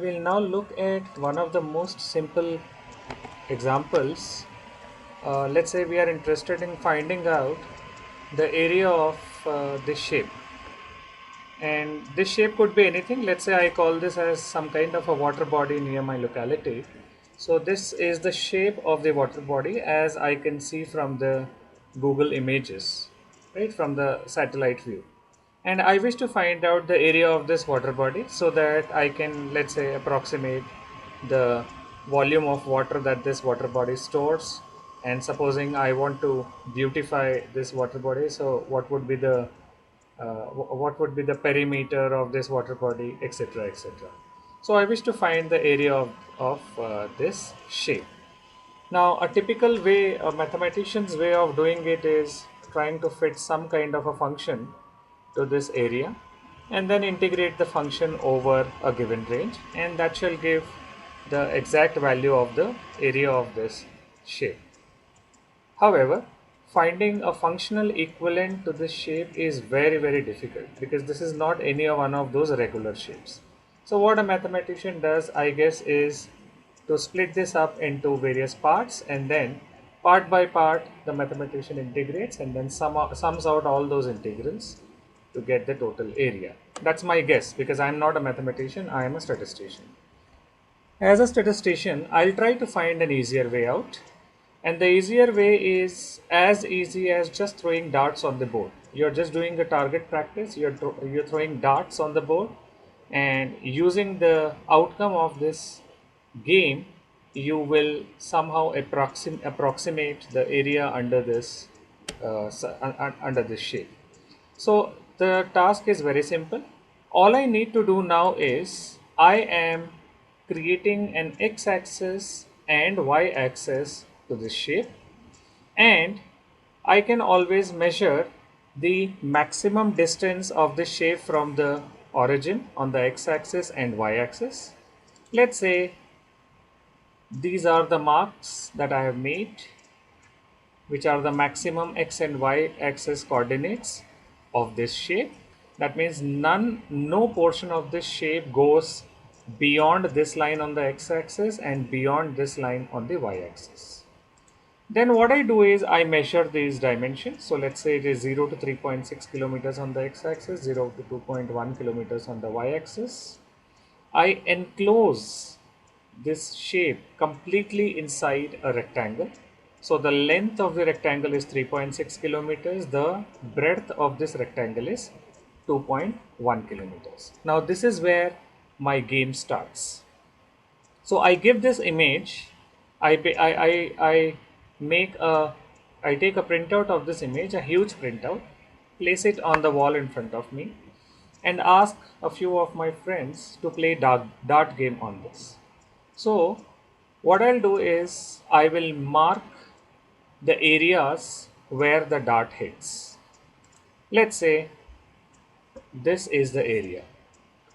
we'll now look at one of the most simple examples. Let's say we are interested in finding out the area of this shape. And this shape could be anything. Let's say I call this as some kind of a water body near my locality. So this is the shape of the water body as I can see from the Google images, right, from the satellite view. And I wish to find out the area of this water body so that I can, let's say, approximate the volume of water that this water body stores. And supposing I want to beautify this water body, so what would be the perimeter of this water body, etc., etc. So I wish to find the area of this shape. Now, a typical way, a mathematician's way of doing it is trying to fit some kind of a function to this area and then integrate the function over a given range, and that shall give the exact value of the area of this shape. However, finding a functional equivalent to this shape is very difficult because this is not any one of those regular shapes. So what a mathematician does, I guess, is to split this up into various parts, and then part by part the mathematician integrates and then sums out all those integrals to get the total area. That's my guess because I'm not a mathematician, I am a statistician. As a statistician, I'll try to find an easier way out. And the easier way is as easy as just throwing darts on the board. You're just doing a target practice, you're throwing darts on the board, and using the outcome of this game, you will somehow approximate the area under this under this shape. So the task is very simple. All I need to do now is I am creating an x-axis and y-axis to this shape, and I can always measure the maximum distance of the shape from the origin on the x-axis and y-axis. Let's say these are the marks that I have made, which are the maximum x and y axis coordinates of this shape. That means no portion of this shape goes beyond this line on the x-axis and beyond this line on the y-axis. Then what I do is I measure these dimensions. So let's say it is 0 to 3.6 kilometers on the x-axis, 0 to 2.1 kilometers on the y-axis. I enclose this shape completely inside a rectangle. So the length of the rectangle is 3.6 kilometers. The breadth of this rectangle is 2.1 kilometers. Now this is where my game starts. So I give this image, I make a, I take a printout of this image, a huge printout, place it on the wall in front of me, and ask a few of my friends to play dart game on this. So what I'll do is I will mark the areas where the dart hits. Let's say this is the area.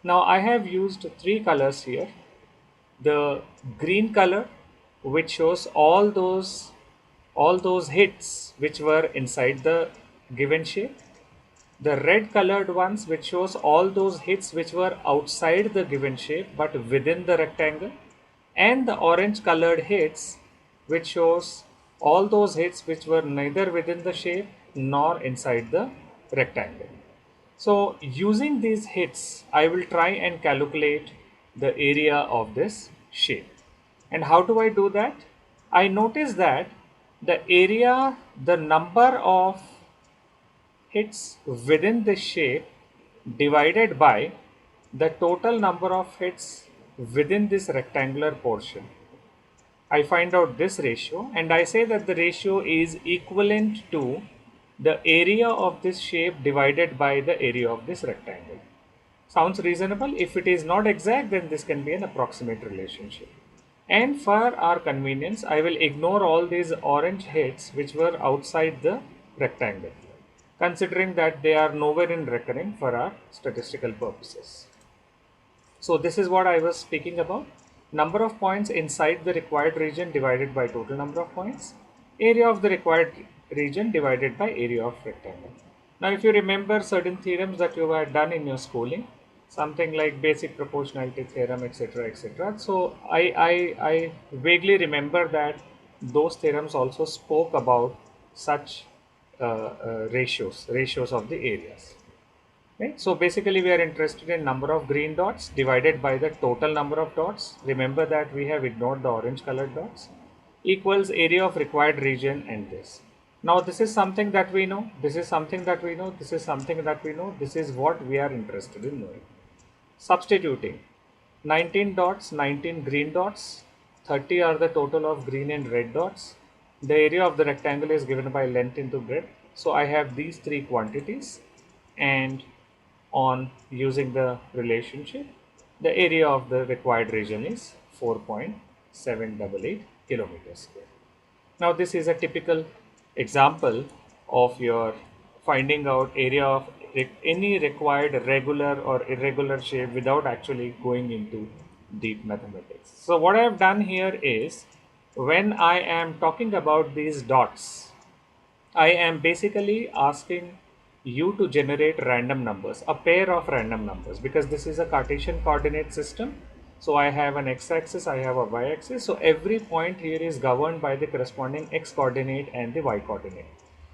Now I have used three colors here. The green color, which shows all those hits which were inside the given shape. The red colored ones, which shows all those hits which were outside the given shape but within the rectangle, and the orange colored hits, which shows all those hits which were neither within the shape nor inside the rectangle. So using these hits, I will try and calculate the area of this shape. And how do I do that? I notice that the area, the number of hits within this shape divided by the total number of hits within this rectangular portion. I find out this ratio and I say that the ratio is equivalent to the area of this shape divided by the area of this rectangle. Sounds reasonable? If it is not exact, then this can be an approximate relationship. And for our convenience, I will ignore all these orange hits which were outside the rectangle, considering that they are nowhere in recurring for our statistical purposes. So this is what I was speaking about. Number of points inside the required region divided by total number of points. Area of the required region divided by area of rectangle. Now if you remember certain theorems that you had done in your schooling, something like basic proportionality theorem, etc., etc. So I vaguely remember that those theorems also spoke about such ratios of the areas. Right? So basically, we are interested in number of green dots divided by the total number of dots. Remember that we have ignored the orange colored dots, equals area of required region and this. Now this is something that we know. This is something that we know. This is something that we know. This is what we are interested in knowing. Substituting 19 dots, 19 green dots, 30 are the total of green and red dots. The area of the rectangle is given by length into breadth. So I have these three quantities, and on using the relationship, the area of the required region is 4.788 kilometers square. Now this is a typical example of your finding out area of any required regular or irregular shape without actually going into deep mathematics. So what I have done here is, when I am talking about these dots, I am basically asking you to generate random numbers, a pair of random numbers, because this is a Cartesian coordinate system. So I have an x-axis, I have a y-axis. So every point here is governed by the corresponding x coordinate and the y coordinate.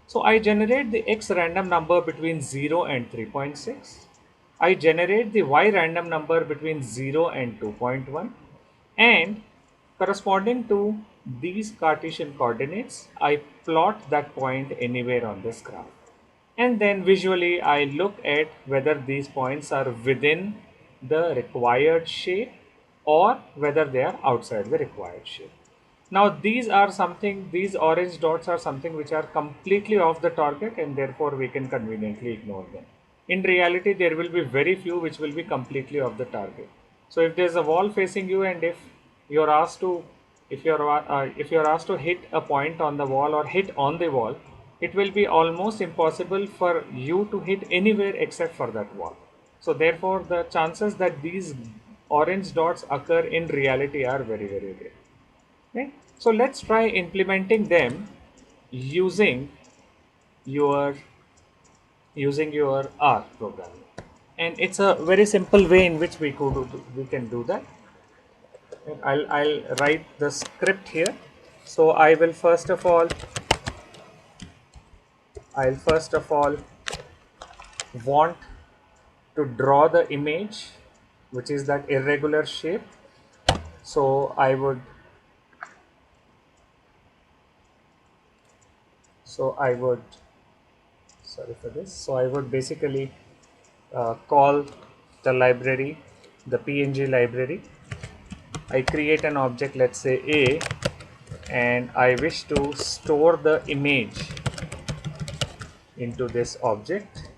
So I generate the x random number between 0 and 3.6. I generate the y random number between 0 and 2.1, and corresponding to these Cartesian coordinates, I plot that point anywhere on this graph. And then visually I look at whether these points are within the required shape or whether they are outside the required shape. Now these orange dots are something which are completely off the target, and therefore we can conveniently ignore them. In reality, there will be very few which will be completely off the target. So if there's a wall facing you, and if you're asked to if you're asked to hit a point on the wall or hit on the wall, it will be almost impossible for you to hit anywhere except for that wall. So therefore, the chances that these orange dots occur in reality are very, very rare. Okay? So let's try implementing them using your R programming, and it's a very simple way in which we can do that. I'll write the script here. So I'll first of all want to draw the image, which is that irregular shape. So I would sorry for this. So I would basically call the library, the PNG library. I create an object, let's say A, and I wish to store the image into this object.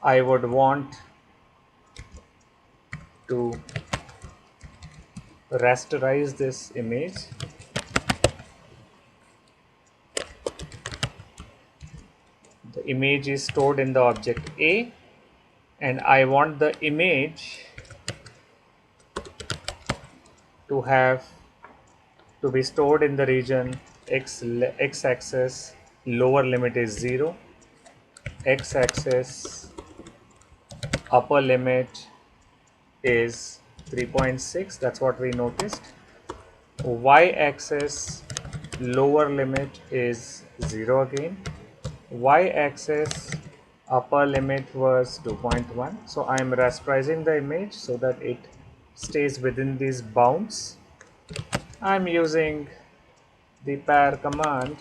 I would want to rasterize this image. The image is stored in the object A, and I want the image to be stored in the region x-axis lower limit is 0, x-axis upper limit is 3.6, that's what we noticed. Y-axis lower limit is 0 again. Y-axis upper limit was 2.1. So I am rasterizing the image so that it stays within these bounds. I am using the pair command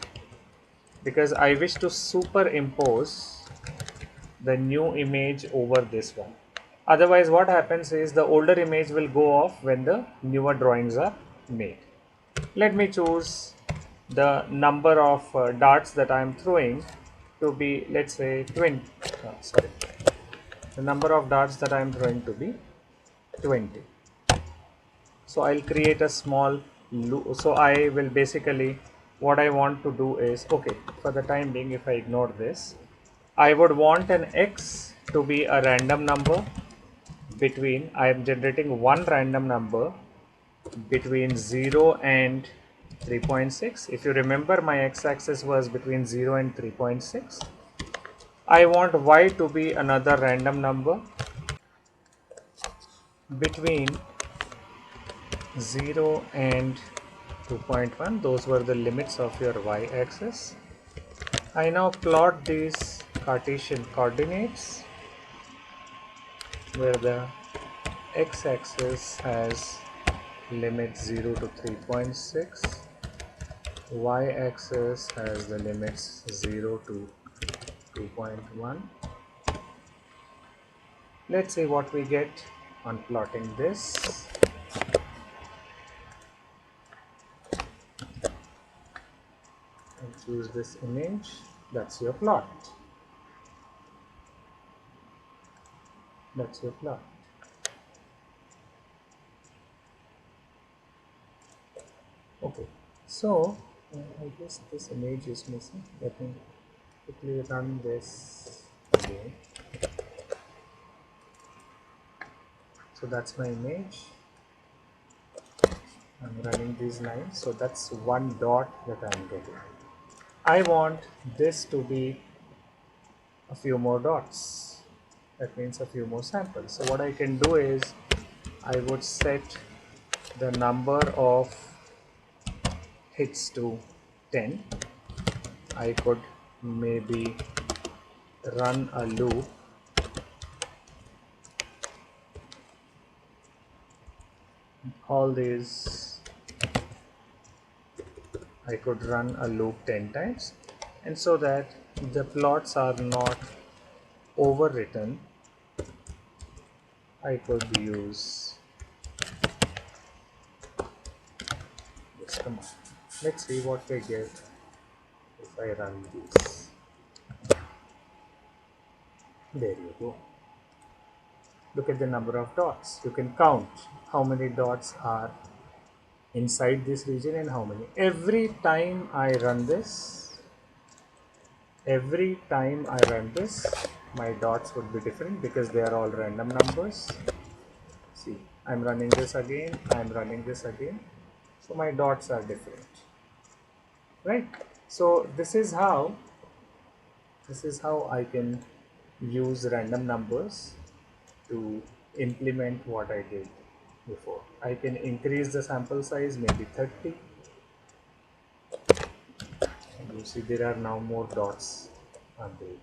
because I wish to superimpose the new image over this one. Otherwise, what happens is the older image will go off when the newer drawings are made. Let me choose the number of darts that I am throwing to be, let's say, 20. The number of darts that I am throwing to be 20. So I'll create a small loop. So I will basically, what I want to do is, okay, for the time being, if I ignore this, I would want an x to be a random number between, I am generating one random number between 0 and 3.6. If you remember, my x-axis was between 0 and 3.6. I want y to be another random number between 0 and 2.1. Those were the limits of your y-axis. I now plot these Cartesian coordinates where the x-axis has limits 0 to 3.6, y-axis has the limits 0 to 2.1. Let's see what we get on plotting this. And choose this image. That's your plot. That's your plot. Okay, so I guess this image is missing. Let me quickly run this again. So that's my image. I'm running these lines. So that's one dot that I'm getting. I want this to be a few more dots. That means a few more samples. So what I can do is I would set the number of hits to 10. I could maybe run a loop all these. I could run a loop 10 times, and so that the plots are not overwritten, I could use this command. Let's see what we get if I run these. There you go. Look at the number of dots. You can count how many dots are inside this region and how many. Every time I run this, my dots would be different because they are all random numbers. See, I'm running this again, I'm running this again. So my dots are different, right? So this is how I can use random numbers to implement what I did before. I can increase the sample size maybe 30. You see there are now more dots on the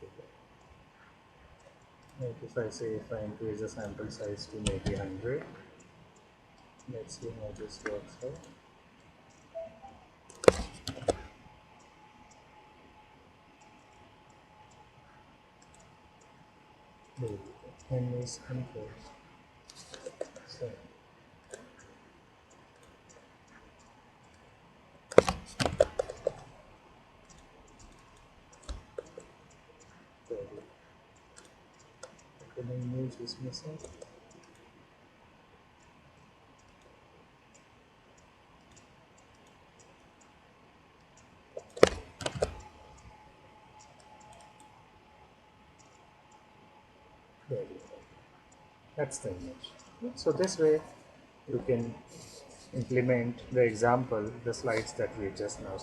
figure. Like if I say if I increase the sample size to maybe 100, let's see how this works out. There you go. N is 100. So there you go. Okay, the image is missing. There you go. That's the image. So this way you can implement the example, the slides that we just now